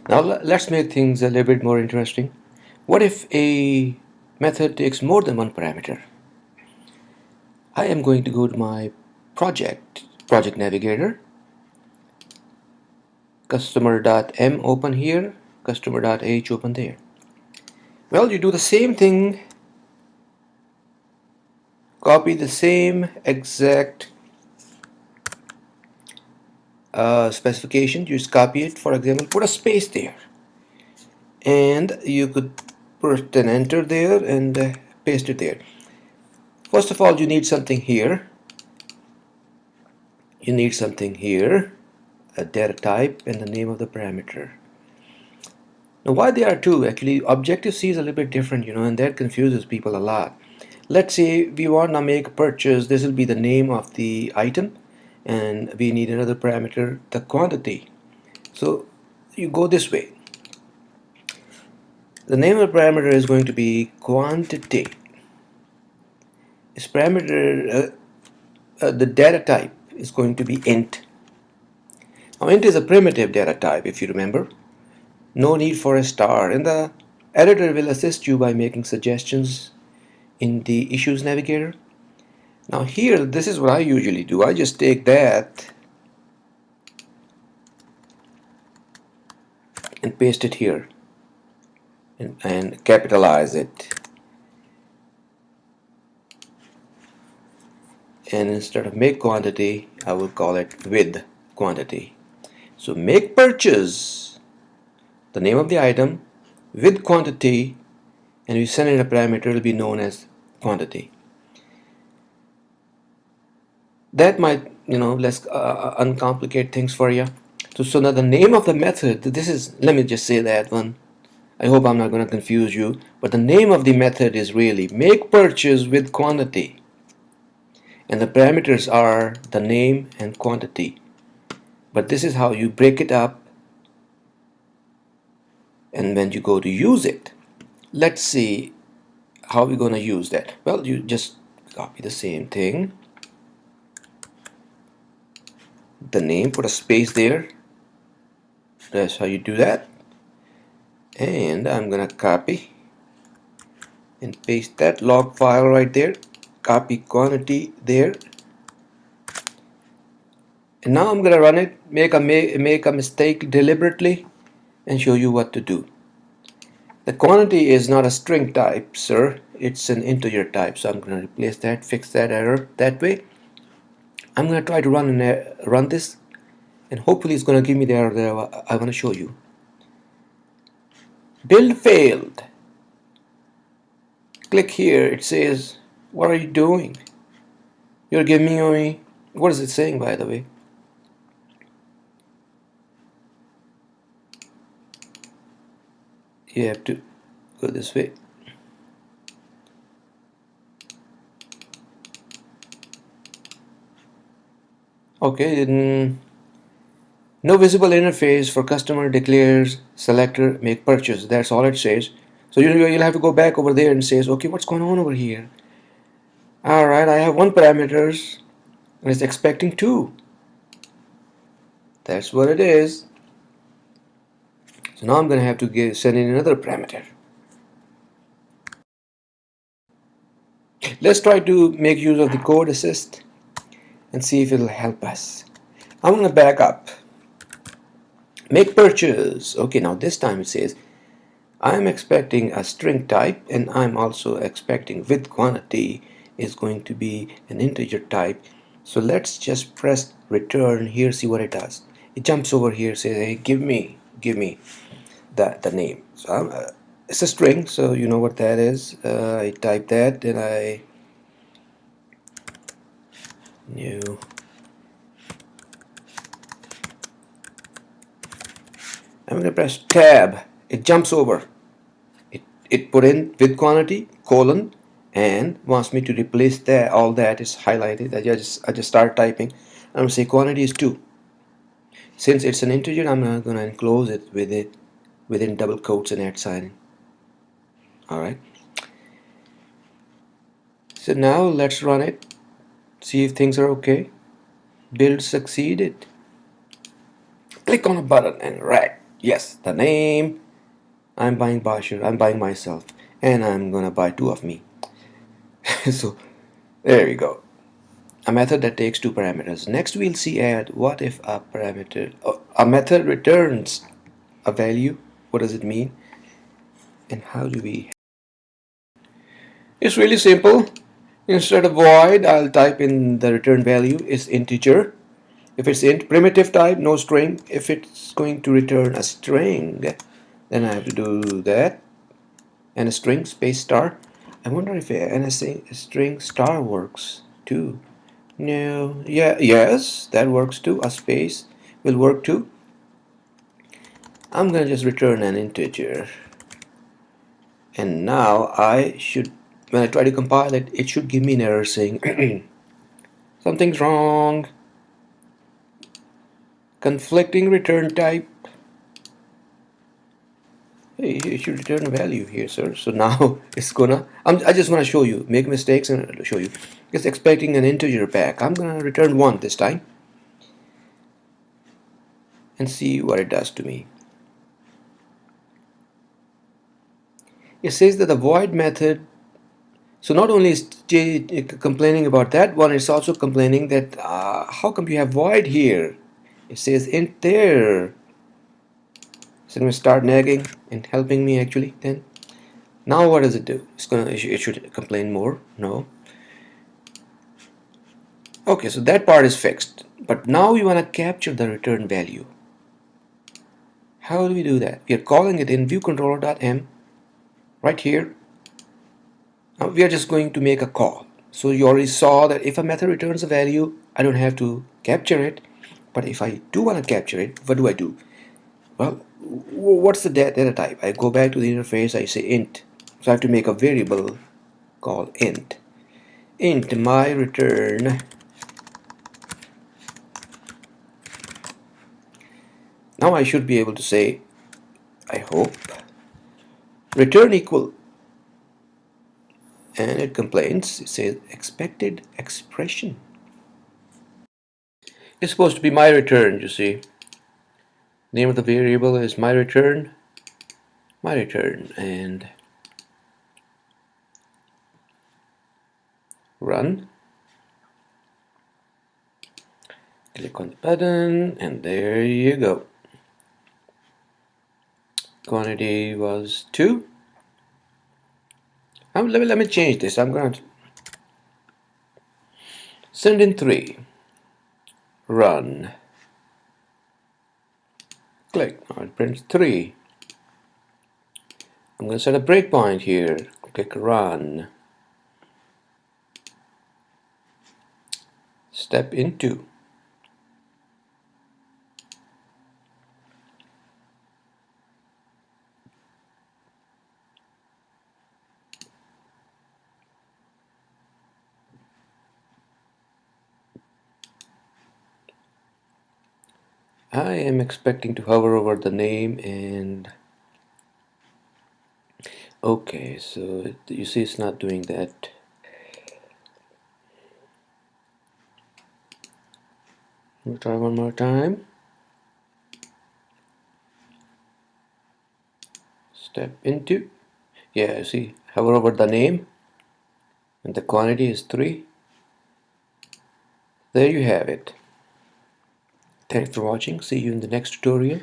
Now let's make things a little bit more interesting. What if a method takes more than one parameter? I am going to go to my project navigator, customer.m open here, customer.h open there. Well, you do the same thing, copy the same exact specification, just copy it. For example, put a space there, and you could put an enter there and paste it there. First of all, you need something here. You need something here, a data type and the name of the parameter. Now why there are two, actually Objective-C is a little bit different, and that confuses people a lot. Let's say we want to make a purchase. This will be the name of the item, and we need another parameter, the quantity. So you go this way. The name of the parameter is going to be quantity. This parameter, the data type is going to be int. Now int is a primitive data type, if you remember. No need for a star, and the editor will assist you by making suggestions in the issues navigator. Now here, this is what I usually do. I just take that and paste it here and capitalize it. And instead of make quantity, I will call it with quantity. So make purchase, the name of the item, with quantity, and you send in a parameter, it will be known as quantity. That might, less uncomplicate things for you. So now the name of the method, this is, let me just say that one. I hope I'm not going to confuse you, but the name of the method is really make purchase with quantity. And the parameters are the name and quantity. But this is how you break it up, and when you go to use it, let's see how we're going to use that. Well, you just copy the same thing, the name, put a space there. That's how you do that. And I'm gonna copy and paste that log file right there, copy quantity there, and now I'm gonna run it, make a mistake deliberately and show you what to do. The quantity is not a string type, sir, it's an integer type, so I'm gonna replace that, fix that error that way. I'm gonna try to run this, and hopefully it's gonna give me the error that I want to show you. Build failed. Click here, it says, what are you doing? You're giving me, what is it saying, by the way? You have to go this way. Okay, no visible interface for customer declares selector make purchase. That's all it says. So you'll have to go back over there and says, okay, what's going on over here? Alright, I have one parameters and it's expecting two. That's what it is. So now I'm going to have to send in another parameter. Let's try to make use of the code assist and see if it'll help us. I'm going to back up. Make purchase. Okay, now this time it says I'm expecting a string type, and I'm also expecting with quantity is going to be an integer type. So let's just press return here, see what it does. It jumps over here, says, hey, give me the name. So it's a string, so you know what that is. I type that, and I new. I'm going to press tab. It jumps over. It put in with quantity colon and wants me to replace that. All that is highlighted. I just start typing. I'm going to say quantity is 2. Since it's an integer, I'm not going to enclose it within double quotes and add sign. Alright. So now let's run it. See if things are okay. Build succeeded. Click on a button and right. Yes, the name. I'm buying Bashir. I'm buying myself, and I'm gonna buy two of me. So there we go. A method that takes two parameters. Next we'll see add what if a method returns a value. What does it mean? And how do we? It's really simple. Instead of void, I'll type in the return value is integer. If it's int, primitive type, no string. If it's going to return a string, then I have to do that. And a string space star. I wonder if a string star works too. No, yeah, yes, that works too. A space will work too. I'm gonna just return an integer. And now I should, when I try to compile it, it should give me an error saying something's wrong. Conflicting return type. Hey, it should return a value here, sir. So now it's gonna, I just want to show you, make mistakes and show you. It's expecting an integer back. I'm gonna return 1 this time and see what it does to me. It says that the void method, so not only is complaining about that one, it's also complaining that how come you have void here? It says int there. So I'm gonna start nagging and helping me actually then. Now what does it do? It should complain more. No. Okay, so that part is fixed. But now we want to capture the return value. How do we do that? We are calling it in viewController.m right here. Now we are just going to make a call. So you already saw that if a method returns a value, I don't have to capture it. But if I do want to capture it, what do I do? Well, what's the data type? I go back to the interface, I say int. So I have to make a variable called int. Int my return. Now I should be able to say, I hope, return equal, and it complains. It says expected expression. It's supposed to be my return, you see. Name of the variable is my return, and run. Click on the button, and there you go. Quantity was 2. Let me change this. I'm going to send in 3. Run. Click. Now it prints 3. I'm going to set a breakpoint here. Click run. Step into. I am expecting to hover over the name and okay, so you see it's not doing that. We'll try one more time. Step into. Yeah, see, hover over the name and the quantity is 3. There you have it. Thanks for watching. See you in the next tutorial.